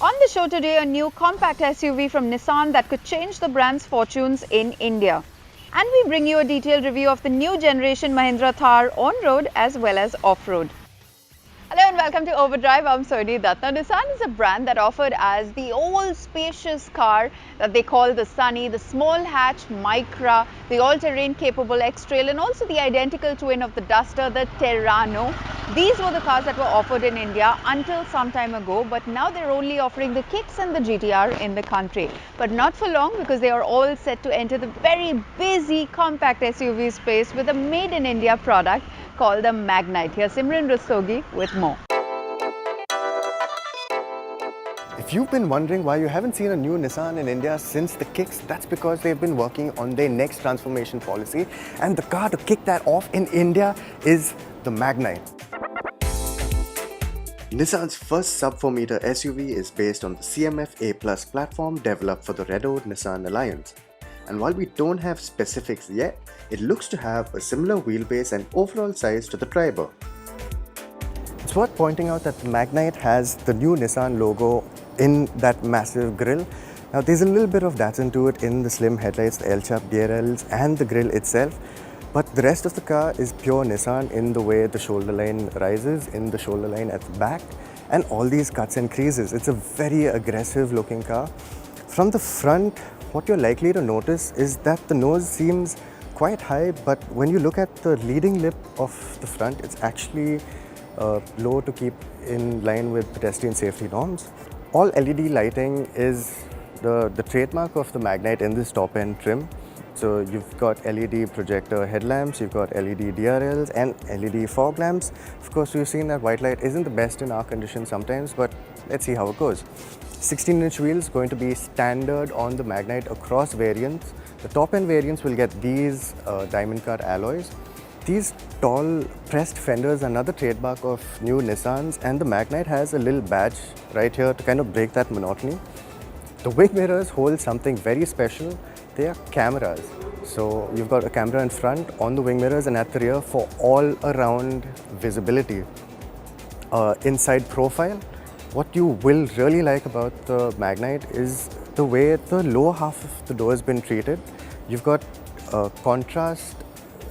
On the show today, a new compact SUV from Nissan that could change the brand's fortunes in India. And we bring you a detailed review of the new generation Mahindra Thar on-road as well as off-road. Hello and welcome to Overdrive. I'm Soini Dutt. Now, Nissan is a brand that offered as the old spacious car that they call the Sunny, the small hatch Micra, the all-terrain capable X-Trail and also the identical twin of the Duster, the Terrano. These were the cars that were offered in India until some time ago, but now they're only offering the Kicks and the GTR in the country. But not for long, because they are all set to enter the very busy compact SUV space with a made in India product called the Magnite. Here's Simran Rastogi with more. If you've been wondering why you haven't seen a new Nissan in India since the Kicks, that's because they've been working on their next transformation policy, and the car to kick that off in India is the Magnite. Nissan's first sub-4 meter SUV is based on the CMF-A Plus platform developed for the Renault-Nissan alliance. And while we don't have specifics yet, it looks to have a similar wheelbase and overall size to the Triber. It's worth pointing out that the Magnite has the new Nissan logo in that massive grille. Now there's a little bit of Datsun to it in the slim headlights, the L-sharp DRLs and the grille itself. But the rest of the car is pure Nissan in the way the shoulder line rises, in the shoulder line at the back, and all these cuts and creases. It's a very aggressive looking car. From the front, what you're likely to notice is that the nose seems quite high, but when you look at the leading lip of the front, it's actually low to keep in line with pedestrian safety norms. All LED lighting is the trademark of the Magnite in this top end trim. So you've got LED projector headlamps, you've got LED DRLs and LED fog lamps. Of course, we've seen that white light isn't the best in our conditions sometimes, but let's see how it goes. 16-inch wheels going to be standard on the Magnite across variants. The top end variants will get these diamond cut alloys. These tall pressed fenders are another trademark of new Nissans, and the Magnite has a little badge right here to kind of break that monotony. The wing mirrors hold something very special. They are cameras. So you've got a camera in front on the wing mirrors and at the rear for all around visibility. Inside profile, what you will really like about the Magnite is the way the lower half of the door has been treated. You've got contrast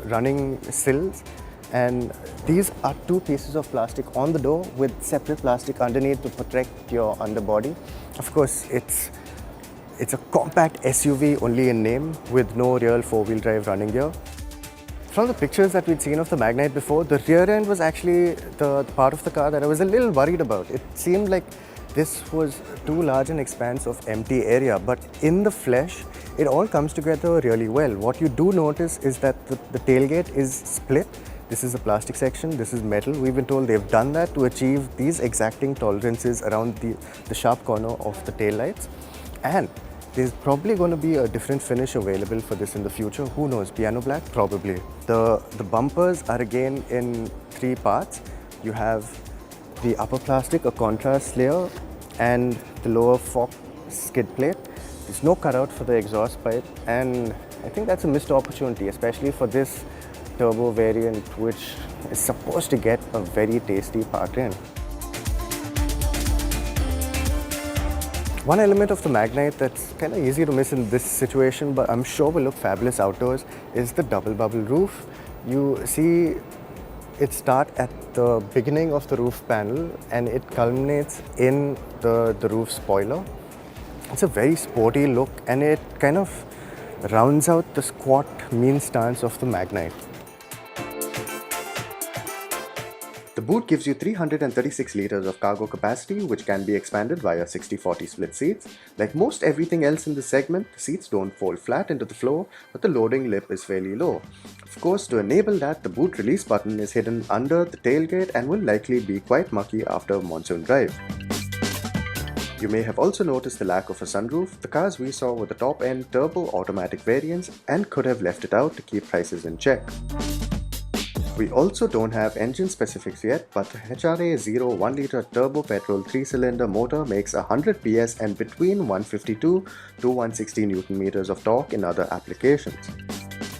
running sills, and these are two pieces of plastic on the door with separate plastic underneath to protect your underbody. Of course, it's a compact SUV only in name with no real four-wheel drive running gear. From the pictures that we'd seen of the Magnite before, the rear end was actually the part of the car that I was a little worried about. It seemed like this was too large an expanse of empty area, but in the flesh, it all comes together really well. What you do notice is that the tailgate is split. This is a plastic section, this is metal. We've been told they've done that to achieve these exacting tolerances around the sharp corner of the tail lights. And there's probably going to be a different finish available for this in the future. Who knows? Piano black? Probably. The bumpers are again in three parts. You have the upper plastic, a contrast layer, and the lower fork skid plate. There's no cutout for the exhaust pipe, and I think that's a missed opportunity, especially for this turbo variant, which is supposed to get a very tasty powertrain. One element of the Magnite that's kind of easy to miss in this situation, but I'm sure will look fabulous outdoors, is the double bubble roof. You see it start at the beginning of the roof panel and it culminates in the roof spoiler. It's a very sporty look, and it kind of rounds out the squat, mean stance of the Magnite. The boot gives you 336 litres of cargo capacity, which can be expanded via 60-40 split seats. Like most everything else in this segment, the seats don't fold flat into the floor, but the loading lip is fairly low. Of course, to enable that, the boot release button is hidden under the tailgate and will likely be quite mucky after monsoon drive. You may have also noticed the lack of a sunroof. The cars we saw were the top-end turbo automatic variants and could have left it out to keep prices in check. We also don't have engine specifics yet, but the HRA0 1-litre turbo-petrol 3-cylinder motor makes 100 PS and between 152 to 160 Nm of torque in other applications.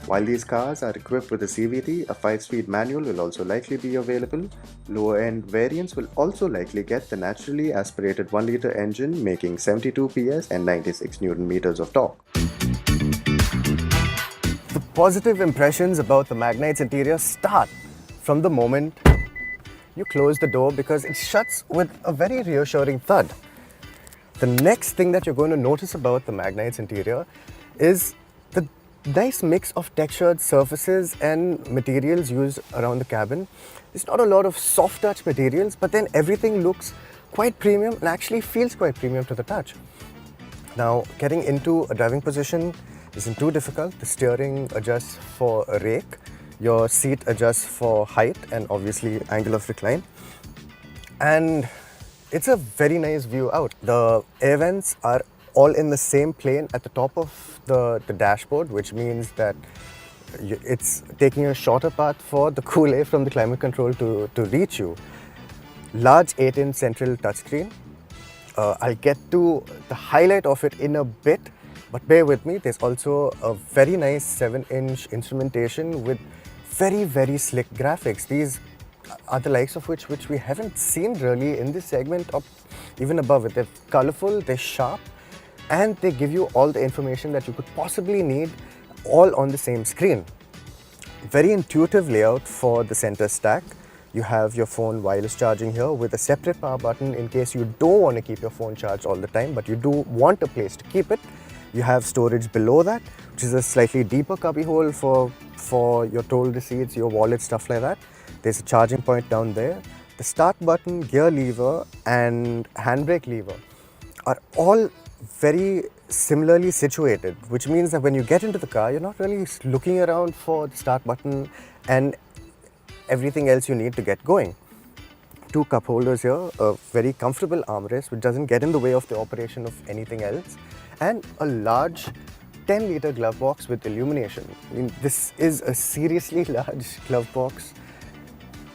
While these cars are equipped with a CVT, a 5-speed manual will also likely be available. Lower-end variants will also likely get the naturally aspirated 1-litre engine making 72 PS and 96 Newton meters of torque. The positive impressions about the Magnite's interior start from the moment you close the door because it shuts with a very reassuring thud. The next thing that you're going to notice about the Magnite's interior is the nice mix of textured surfaces and materials used around the cabin. There's not a lot of soft touch materials, but then everything looks quite premium and actually feels quite premium to the touch. Now, getting into a driving position isn't too difficult. The steering adjusts for a rake, your seat adjusts for height and obviously angle of recline. And it's a very nice view out. The air vents are all in the same plane at the top of the dashboard, which means that it's taking a shorter path for the cool air from the climate control to reach you. Large 8-inch central touchscreen. I'll get to the highlight of it in a bit, but bear with me. There's also a very nice 7-inch instrumentation with very, very slick graphics. These are the likes of which we haven't seen really in this segment or even above it. They're colorful, they're sharp, and they give you all the information that you could possibly need all on the same screen. Very intuitive layout for the center stack. You have your phone wireless charging here with a separate power button in case you don't want to keep your phone charged all the time, but you do want a place to keep it. You have storage below that, which is a slightly deeper cubby hole for your toll receipts, your wallet, stuff like that. There's a charging point down there. The start button, gear lever, and handbrake lever are all very similarly situated, which means that when you get into the car, you're not really looking around for the start button and everything else you need to get going. 2 cup holders here, a very comfortable armrest which doesn't get in the way of the operation of anything else, and a large 10-litre glove box with illumination. I mean, this is a seriously large glove box,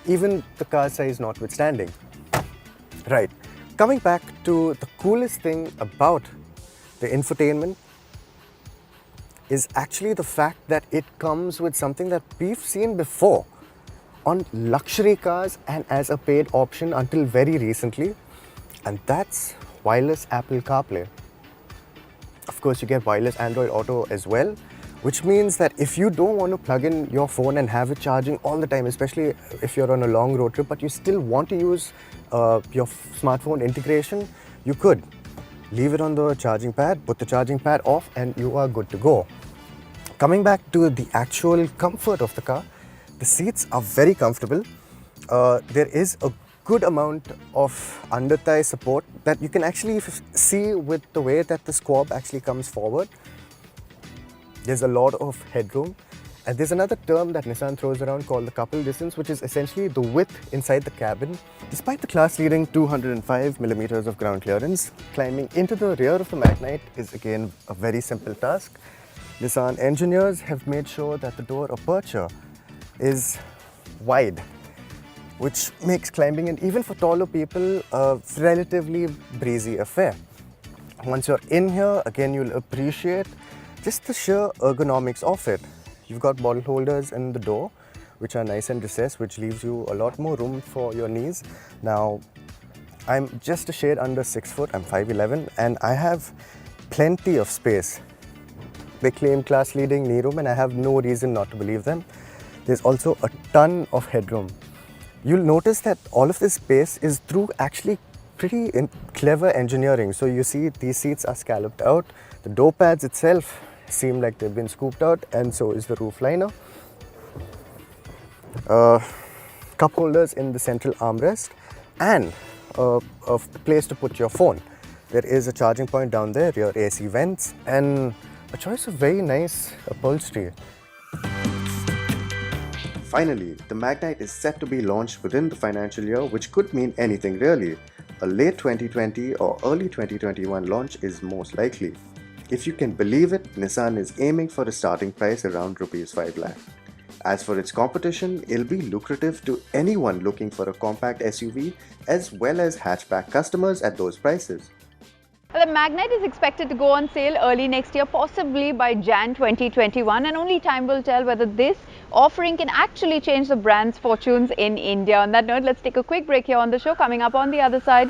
even the car size notwithstanding. Right, coming back to the coolest thing about the infotainment is actually the fact that it comes with something that we've seen before on luxury cars and as a paid option until very recently, and that's wireless Apple CarPlay. Of course, you get wireless Android Auto as well, which means that if you don't want to plug in your phone and have it charging all the time, especially if you're on a long road trip, but you still want to use your smartphone integration, you could. Leave it on the charging pad, put the charging pad off, and you are good to go. Coming back to the actual comfort of the car, the seats are very comfortable. There is a good amount of under-thigh support that you can actually see with the way that the squab actually comes forward. There's a lot of headroom. And there's another term that Nissan throws around called the couple distance, which is essentially the width inside the cabin. Despite the class-leading 205 millimeters of ground clearance, climbing into the rear of the Magnite is again a very simple task. Nissan engineers have made sure that the door aperture is wide, which makes climbing in, even for taller people, a relatively breezy affair. Once you're in here, again, you'll appreciate just the sheer ergonomics of it. You've got bottle holders in the door, which are nice and recessed, which leaves you a lot more room for your knees. Now, I'm just a shade under 6 foot, I'm 5'11", and I have plenty of space. They claim class-leading knee room, and I have no reason not to believe them. There's also a ton of headroom. You'll notice that all of this space is through actually pretty clever engineering. So you see these seats are scalloped out. The door pads itself seem like they've been scooped out, and so is the roof liner. Cup holders in the central armrest and a place to put your phone. There is a charging point down there, rear AC vents, and a choice of very nice upholstery. Finally, the Magnite is set to be launched within the financial year, which could mean anything really. A late 2020 or early 2021 launch is most likely. If you can believe it, Nissan is aiming for a starting price around Rs 5 lakh. As for its competition, it'll be lucrative to anyone looking for a compact SUV as well as hatchback customers at those prices. Well, the Magnite is expected to go on sale early next year, possibly by Jan 2021, and only time will tell whether this offering can actually change the brand's fortunes in India. On that note, let's take a quick break here on the show. Coming up on the other side,